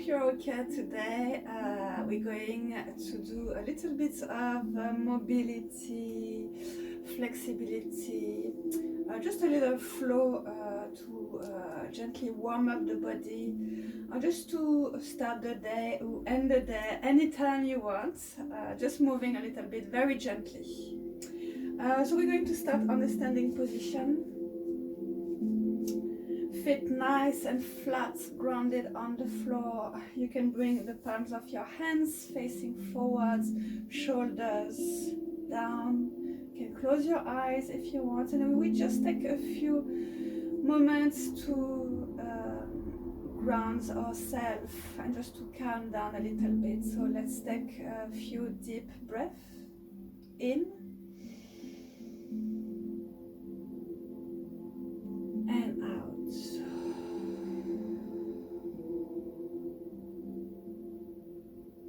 hope you're okay today. We're going to do a little bit of mobility, flexibility, just a little flow to gently warm up the body, just to start the day or end the day anytime you want, just moving a little bit very gently. So we're going to start on the standing position. Feet nice and flat, grounded on the floor. You can bring the palms of your hands facing forwards, shoulders down. You can close your eyes if you want, and we just take a few moments to ground ourselves and just to calm down a little bit. So let's take a few deep breaths in and out.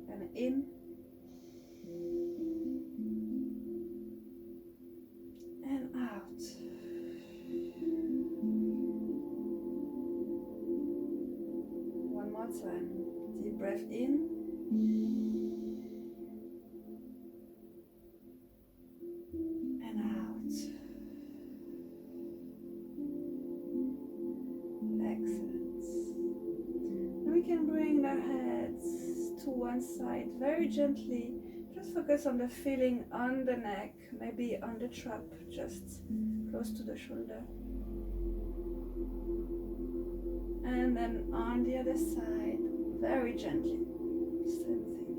And in and out. One more time. Deep breath in. And out. Excellent. And we can bring our heads to one side very gently. Just focus on the feeling on the neck, maybe on the trap, just close to the shoulder. And then on the other side, very gently. Same thing.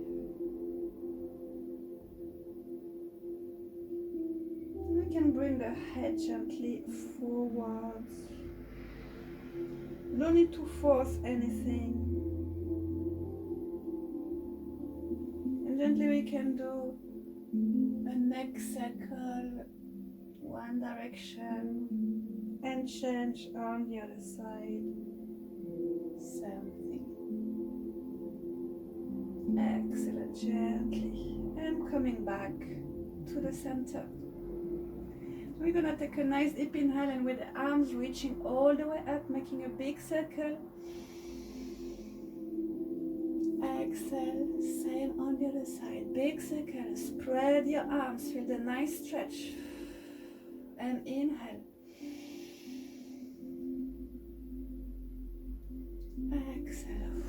We can bring the head gently forwards. No need to force anything. And gently we can do a neck circle, one direction, and change on the other side. Same thing. Excellent, gently. And coming back to the center. We're gonna take a nice deep inhale, and with the arms reaching all the way up, making a big circle. Exhale, same on the other side. Big circle, spread your arms, feel the nice stretch. And inhale. Exhale.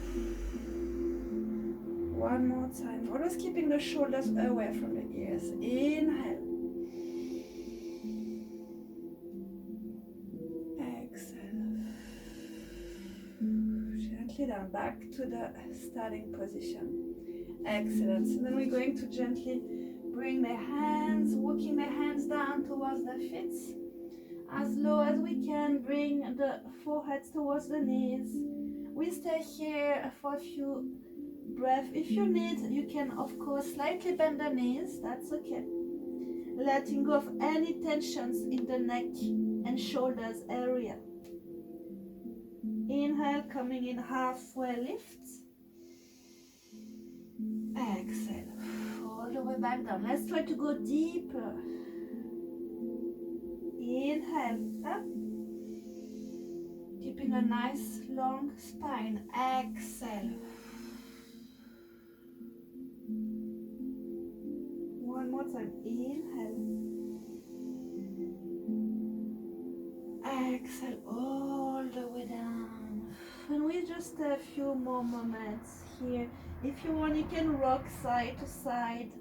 One more time. Always keeping the shoulders away from the ears. Inhale. Down back to the starting position. Excellent. And then we're going to gently bring the hands, walking the hands down towards the feet. As low as we can, bring the forehead towards the knees. We stay here for a few breaths. If you need, you can of course slightly bend the knees. That's okay. Letting go of any tensions in the neck and shoulders area. Inhale, coming in halfway lift. Exhale, all the way back down. Let's try to go deeper. Inhale, up. Keeping a nice long spine. Exhale. One more time. Inhale. Exhale, all the way down. And we just a few more moments here. If you want, you can rock side to side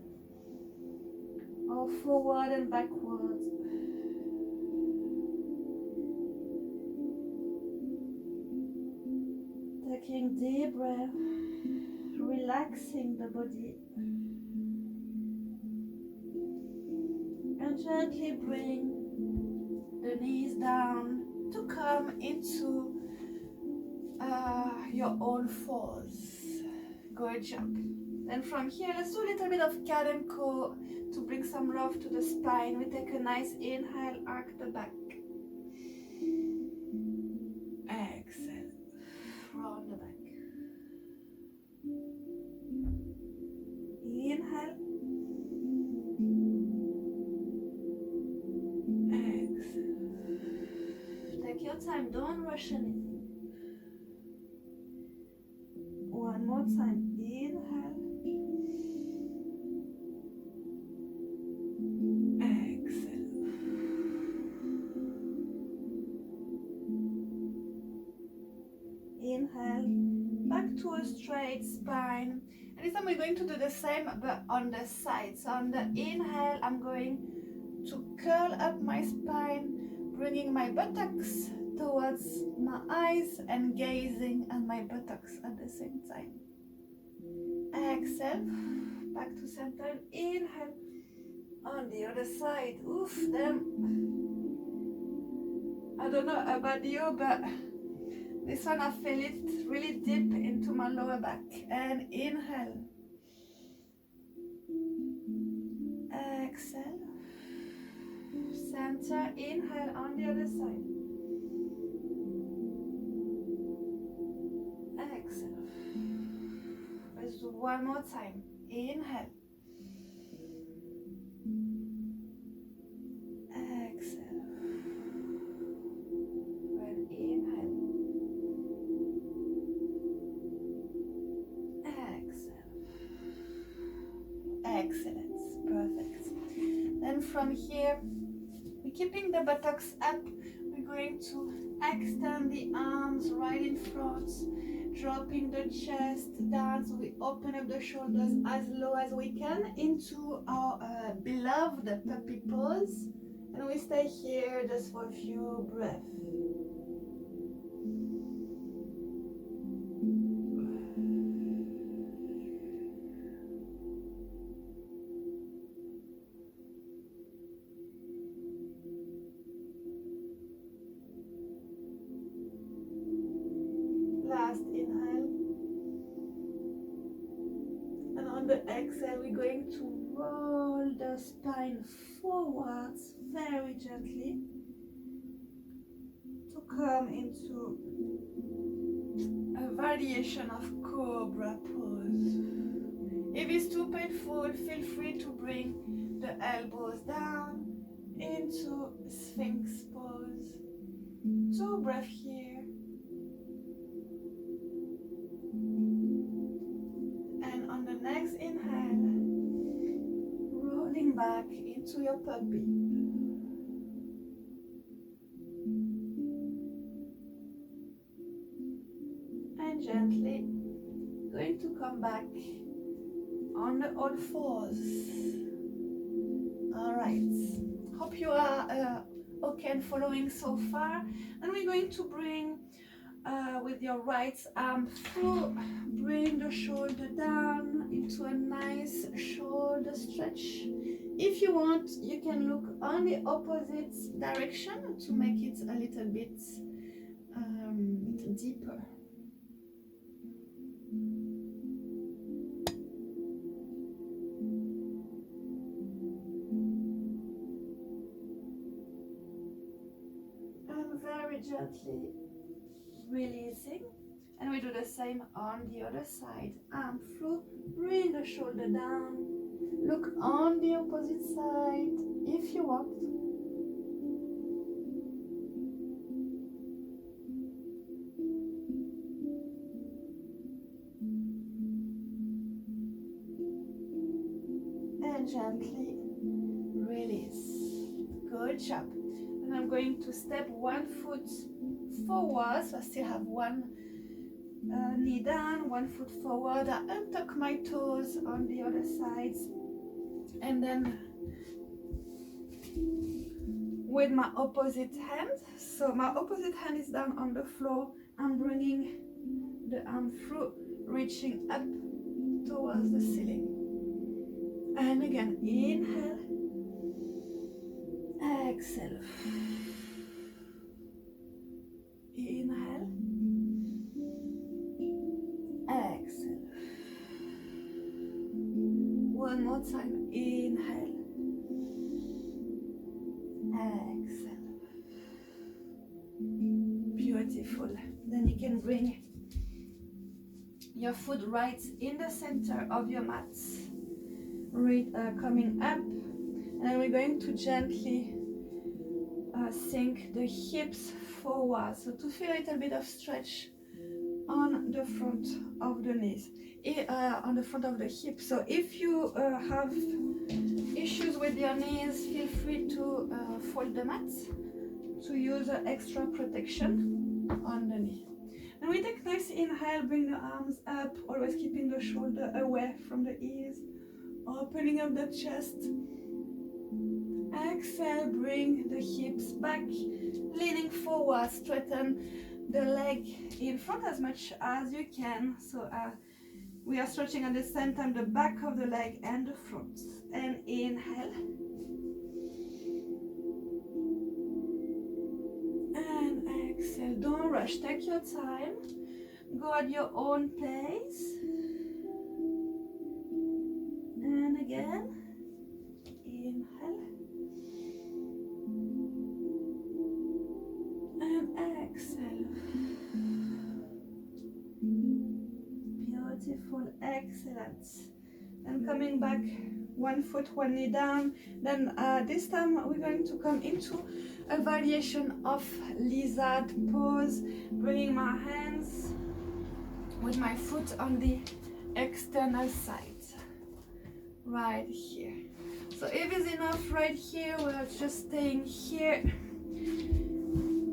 or forward and backward. Taking deep breath, relaxing the body, and gently bring the knees down to come into your own fours. Good job. Then from here, let's do a little bit of cat and co to bring some love to the spine. We take a nice inhale, arc the back. Exhale, round the back. Inhale. Exhale. Take your time, don't rush anything. One more time. Inhale. Exhale. Inhale. Back to a straight spine. And this time we're going to do the same but on the side. So on the inhale, I'm going to curl up my spine, bringing my buttocks towards my eyes and gazing at my buttocks at the same time. Exhale, back to center. Inhale, on the other side. Oof, them. I don't know about you, but this one I feel it really deep into my lower back. And inhale. Exhale. Center, inhale on the other side. Exhale. Let's do one more time. Inhale. Exhale. And inhale. Exhale. Excellent. Perfect. Then from here, we're keeping the buttocks up. We're going to extend the arms right in front, dropping the chest down so we open up the shoulders as low as we can into our beloved puppy pose. And we stay here just for a few breaths. Last inhale, and on the exhale we're going to roll the spine forwards very gently to come into a variation of cobra pose. If it's too painful, feel free to bring the elbows down into Sphinx pose. 2 breaths here. Next inhale, rolling back into your puppy. And gently going to come back on the all fours. All right. Hope you are okay and following so far. And we're going to bring with your right arm through, bring the shoulder down into a nice shoulder stretch. If you want, you can look on the opposite direction to make it a little bit deeper. And very gently releasing, and we do the same on the other side. Arm through, bring the shoulder down, look on the opposite side if you want. And gently release. Good job. And I'm going to step 1 foot forward, so I still have one knee down, 1 foot forward. I untuck my toes on the other side, and then with my opposite hand, so my opposite hand is down on the floor, I'm bringing the arm through, reaching up towards the ceiling. And again, inhale, exhale. Inhale, exhale. One more time. Inhale, exhale. Beautiful. Then you can bring your foot right in the center of your mat, coming up, and we're going to gently sink the hips forward, so to feel a little bit of stretch on the front of the knees, on the front of the hip. So if you have issues with your knees, feel free to fold the mat to use extra protection on the knee. Then we take nice inhale, bring the arms up, always keeping the shoulder away from the ears, opening up the chest. Exhale, bring the hips back, leaning forward, straighten the leg in front as much as you can. So we are stretching at the same time the back of the leg and the front. And inhale. And exhale. Don't rush, take your time. Go at your own pace. And again. Inhale. And exhale. Beautiful, excellent. And coming back, one foot, one knee down. Then this time we're going to come into a variation of lizard pose, bringing my hands with my foot on the external side, right here. So if it's enough right here, we're just staying here.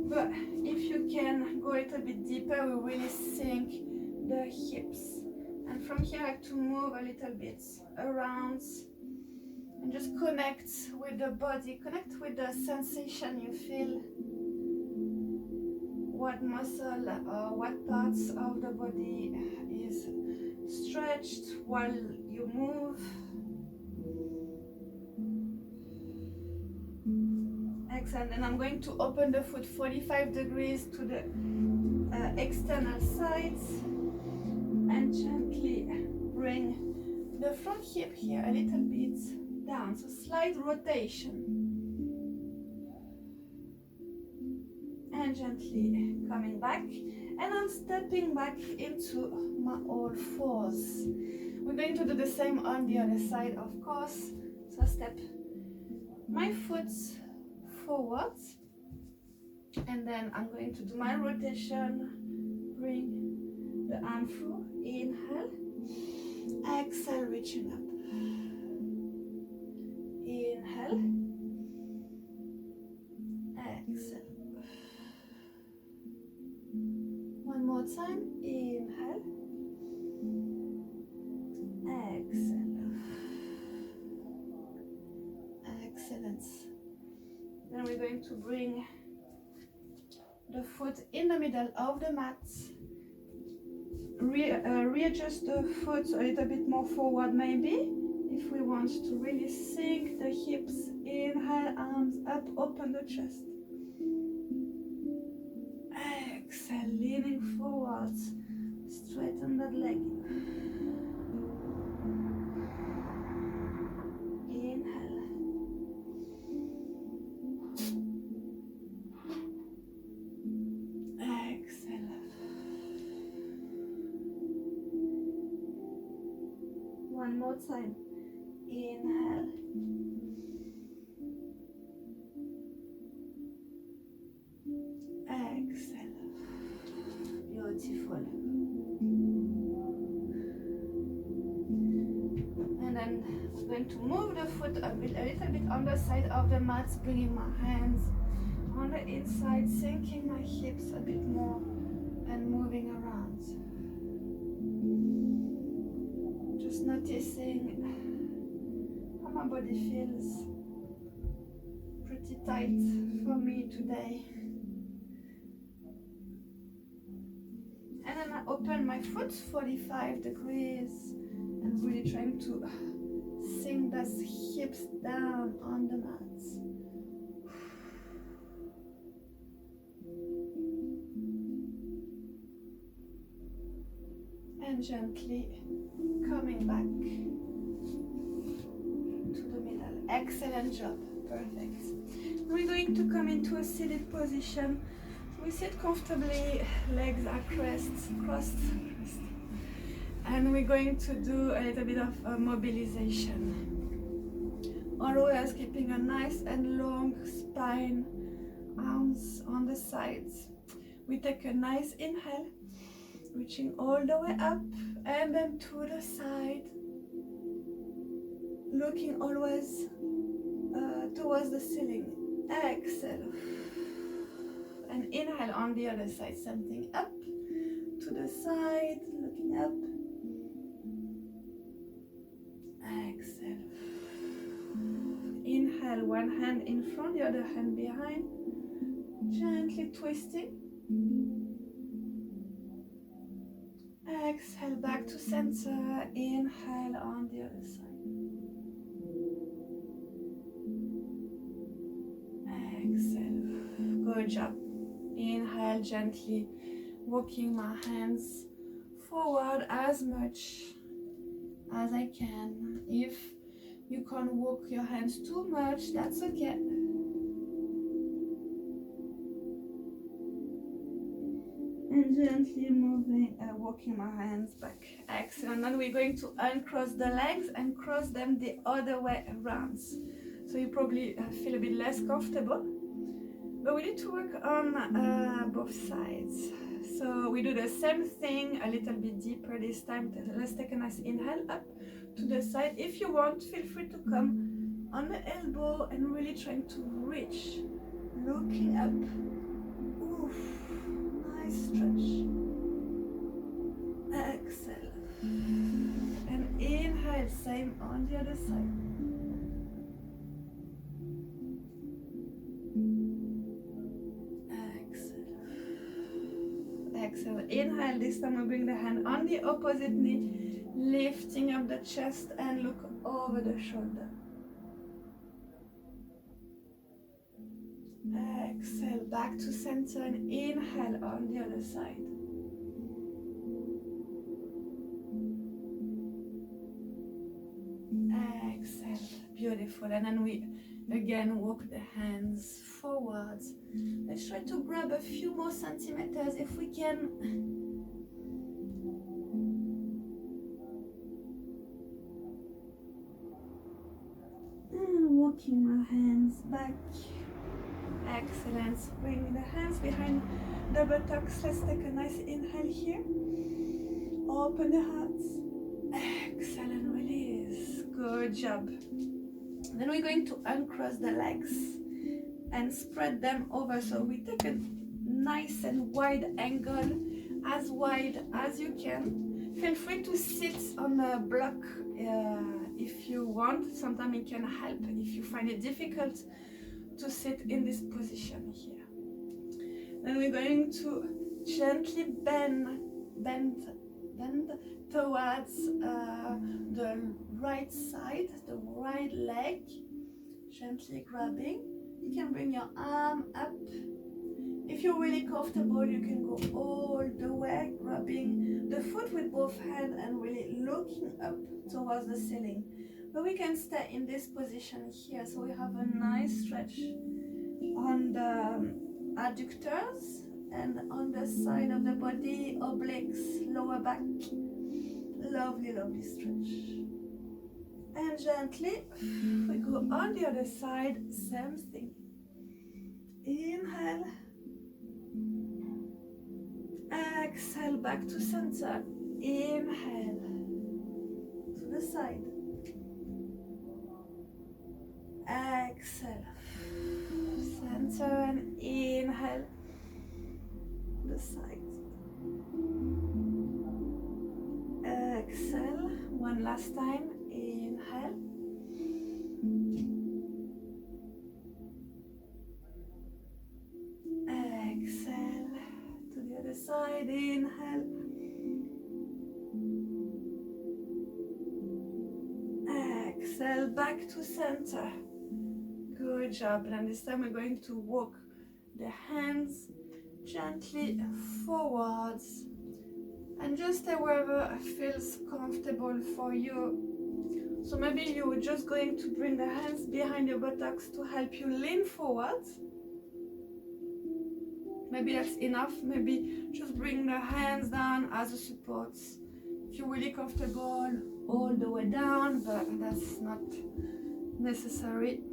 But if you can go a little bit deeper, we really sink the hips. And from here, I like to move a little bit around and just connect with the body, connect with the sensation you feel, what muscle or what parts of the body is stretched while you move. Excellent. And I'm going to open the foot 45 degrees to the external sides and gently bring the front hip here a little bit down. So slight rotation. And gently coming back. And I'm stepping back into my all fours. We're going to do the same on the other side, of course. So step my foot forward, and then I'm going to do my rotation. Bring the arm through. Inhale. Exhale, reaching up. Inhale. Exhale. One more time. Inhale. Exhale. Excellent. Then we're going to bring the foot in the middle of the mat. Readjust the foot a little bit more forward maybe, if we want to really sink the hips. Inhale, arms up, open the chest. Exhale, leaning forward, straighten that leg. Inhale. Exhale. One more time. Inhale. Exhale. Beautiful. And then I'm going to move the foot a little bit on the side of the mat, bringing my hands on the inside, sinking my hips a bit more and moving around. Just noticing how my body feels. Pretty tight for me today. And then I open my foot 45 degrees and really trying to sink those hips down on the mat. And gently coming back to the middle. Excellent job. Perfect. We're going to come into a seated position. We sit comfortably, legs are crossed. And we're going to do a little bit of mobilization. Always keeping a nice and long spine, arms on the sides. We take a nice inhale, reaching all the way up and then to the side, looking always towards the ceiling. Exhale. And inhale on the other side, same thing, up to the side, looking up. Exhale. Inhale, one hand in front, the other hand behind, gently twisting. Exhale, back to center. Inhale on the other side. Exhale. Good job. Inhale, gently walking my hands forward as much as I can. If you can't walk your hands too much, that's okay. And gently walking my hands back. Excellent. Then we're going to uncross the legs and cross them the other way around. So you probably feel a bit less comfortable, but we need to work on both sides. So we do the same thing a little bit deeper this time. Let's take a nice inhale up to the side. If you want, feel free to come on the elbow and really trying to reach, looking up. Oof, nice stretch. Exhale. And inhale, same on the other side. Exhale, inhale, this time we bring the hand on the opposite knee, lifting up the chest and look over the shoulder. Exhale, back to center and inhale on the other side. Exhale, beautiful. And then we again walk the hands forwards. Let's try to grab a few more centimeters if we can. And walking my hands back. Excellent. Bring the hands behind the buttocks. Let's take a nice inhale here. Open the heart. Exhale and release. Good job. Then we're going to uncross the legs and spread them over. So we take a nice and wide angle, as wide as you can. Feel free to sit on a block if you want. Sometimes it can help if you find it difficult to sit in this position here. Then we're going to gently bend towards the right side, the right leg, gently grabbing. You can bring your arm up. If you're really comfortable, you can go all the way, grabbing the foot with both hands and really looking up towards the ceiling. But we can stay in this position here, so we have a nice stretch on the adductors and on the side of the body, obliques, lower back. Lovely, lovely stretch. And gently, we go on the other side, same thing. Inhale. Exhale, back to center. Inhale. To the side. Exhale. Center and inhale. The side. Exhale. One last time. Inhale. Exhale. To the other side. Inhale. Exhale. Back to center. Good job. And this time we're going to walk the hands gently forwards and just stay wherever feels comfortable for you. So maybe you're just going to bring the hands behind your buttocks to help you lean forwards. Maybe that's enough. Maybe just bring the hands down as a support. If you're really comfortable, all the way down, but that's not necessary.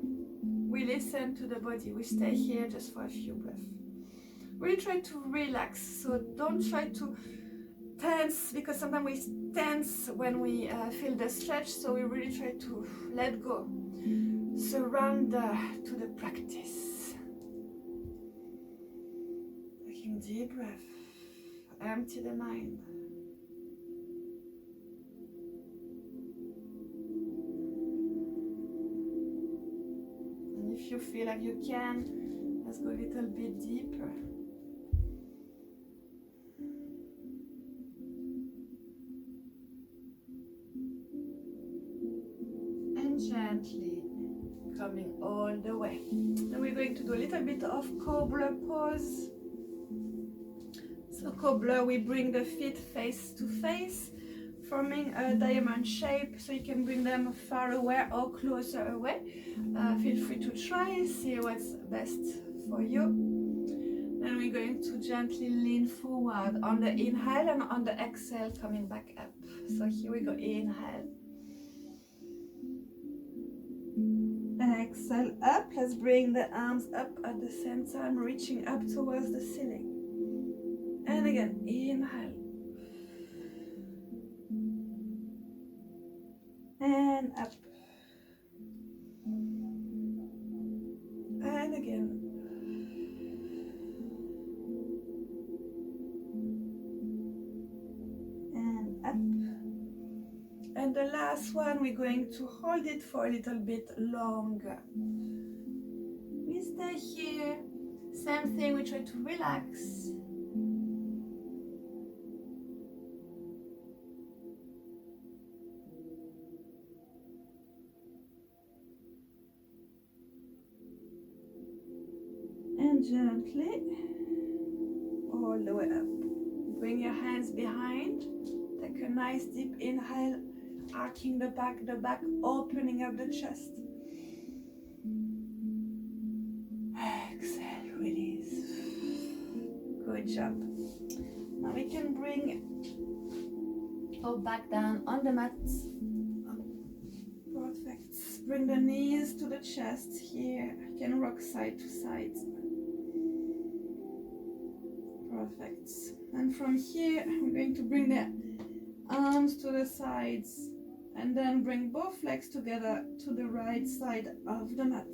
We listen to the body. We stay here just for a few breaths. Really try to relax. So don't try to tense, because sometimes we tense when we feel the stretch, so we really try to let go. Surrender to the practice. Taking deep breath. Empty the mind. And if you feel like you can, let's go a little bit deeper. And gently coming all the way. Then we're going to do a little bit of cobra pose. So cobra, we bring the feet face to face, forming a diamond shape, so you can bring them far away or closer away. Feel free to try, see what's best for you. Then we're going to gently lean forward on the inhale, and on the exhale coming back up. So here we go, inhale. Exhale up. Let's bring the arms up at the same time, reaching up towards the ceiling. And again, inhale. And up. And again. And up. And the last one, we're going to hold it for a little bit longer. We stay here. Same thing, we try to relax. And gently, all the way up. Bring your hands behind. Take a nice deep inhale, arcing the back, opening up the chest. Exhale, release. Good job. Now we can bring our back down on the mat. Perfect. Bring the knees to the chest here. You can rock side to side. Perfect. And from here, we're going to bring the arms to the sides and then bring both legs together to the right side of the mat.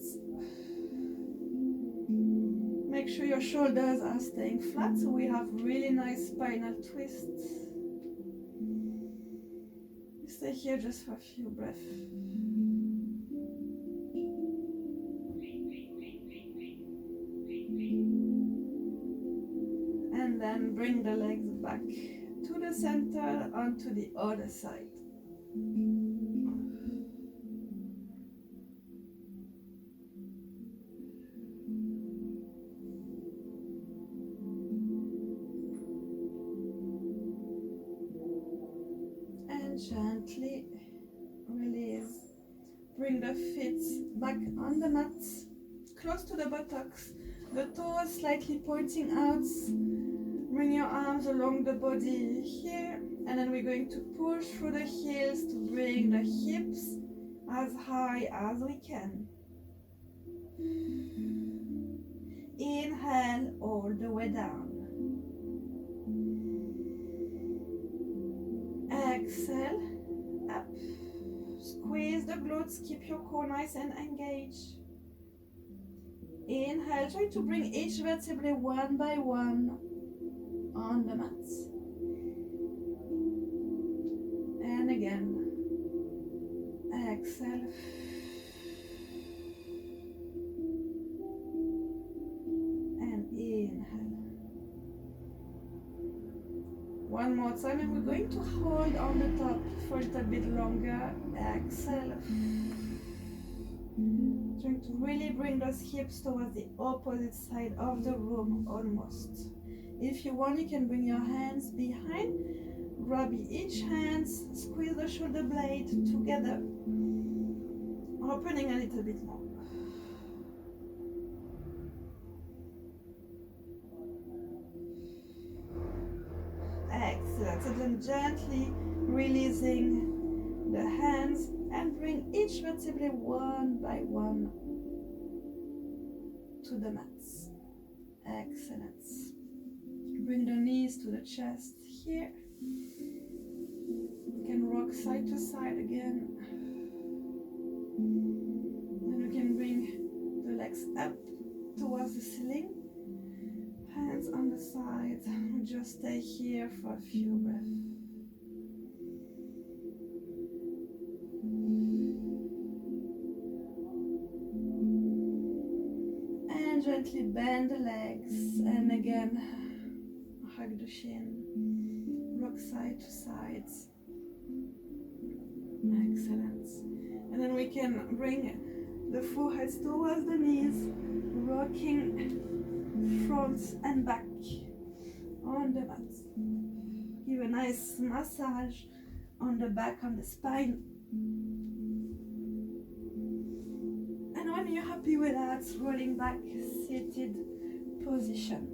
Make sure your shoulders are staying flat, so we have really nice spinal twists. Stay here just for a few breaths. And then bring the legs back to the center, onto the other side. And gently release. Bring the feet back on the mat, close to the buttocks, the toes slightly pointing out. Bring your arms along the body here, and then we're going to push through the heels to bring the hips as high as we can. Inhale all the way down. Exhale, up. Squeeze the glutes, keep your core nice and engaged. Inhale, try to bring each vertebrae one by one on the mat. And again, exhale. And inhale. One more time, and we're going to hold on the top for a little bit longer. Exhale. Trying to really bring those hips towards the opposite side of the room almost. If you want, you can bring your hands behind, grab each hand, squeeze the shoulder blade together, opening a little bit more. Excellent. So then gently releasing the hands and bring each vertebrae one by one to the mats. Excellent. Bring the knees to the chest here. You can rock side to side again. Then you can bring the legs up towards the ceiling. Hands on the side. Just stay here for a few breaths. And gently bend the legs, and again hug the shin, rock side to side. Excellent. And then we can bring the foreheads towards the knees, rocking front and back on the mat. Give a nice massage on the back, on the spine. And when you're happy with that, rolling back, seated position.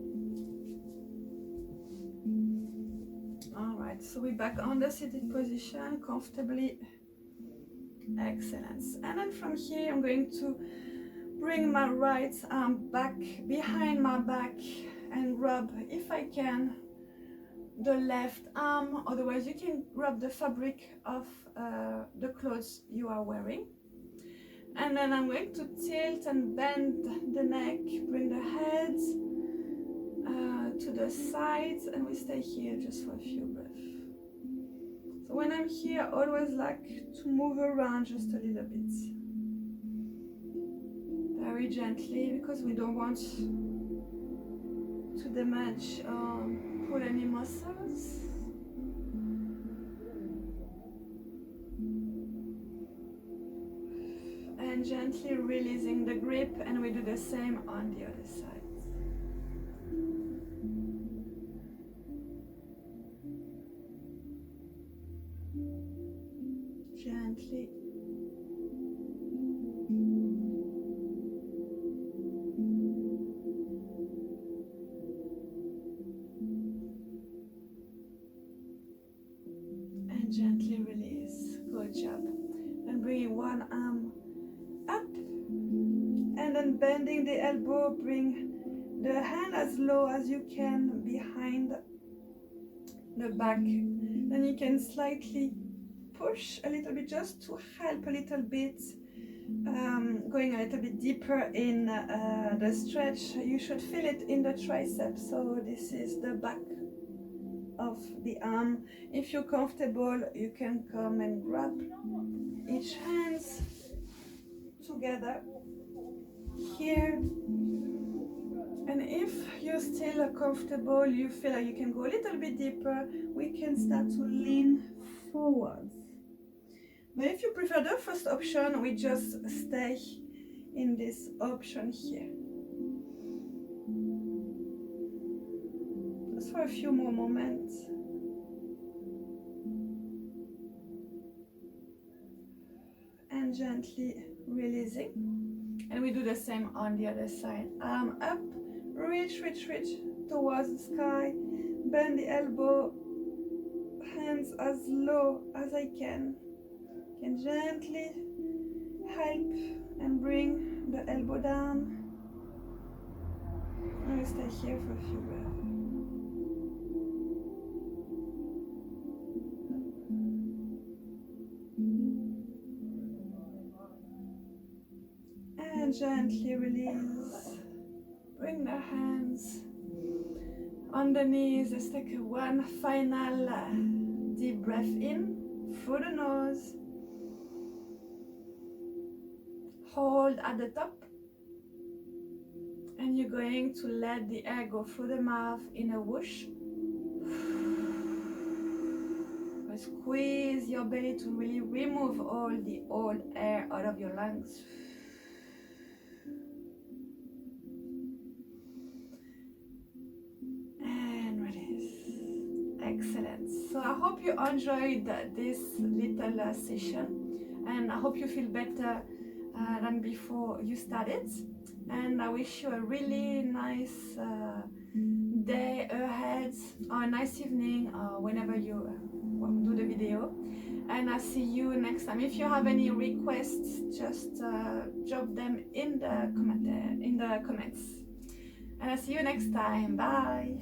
All right, so we're back on the seated position, comfortably. Excellent. And then from here, I'm going to bring my right arm back behind my back and rub, if I can, the left arm. Otherwise, you can rub the fabric of the clothes you are wearing. And then I'm going to tilt and bend the neck, bring the head to the sides, and we stay here just for a few breaths. So when I'm here, I always like to move around just a little bit. Very gently, because we don't want to damage or pull any muscles. And gently releasing the grip, and we do the same on the other side. Gently. And gently release. Good job. And bring one arm up, and then bending the elbow, bring the hand as low as you can behind the back. Then you can slightly push a little bit just to help a little bit, going a little bit deeper in the stretch. You should feel it in the triceps. So this is the back of the arm. If you're comfortable, you can come and grab each hands together here, and if you're still comfortable, you feel like you can go a little bit deeper, we can start to lean forward. But if you prefer the first option, we just stay in this option here just for a few more moments. And gently releasing, and we do the same on the other side. Arm up, reach towards the sky, bend the elbow, hands as low as I can gently help and bring the elbow down, and we stay here for a few breaths. And gently release. Bring the hands on the knees. Let's take one final deep breath in through the nose. Hold at the top. And you're going to let the air go through the mouth in a whoosh. Squeeze your belly to really remove all the old air out of your lungs. Excellent. So I hope you enjoyed this little session, and I hope you feel better than before you started. And I wish you a really nice day ahead, or a nice evening, or whenever you do the video. And I'll see you next time. If you have any requests, just drop them in the comments. And I'll see you next time. Bye.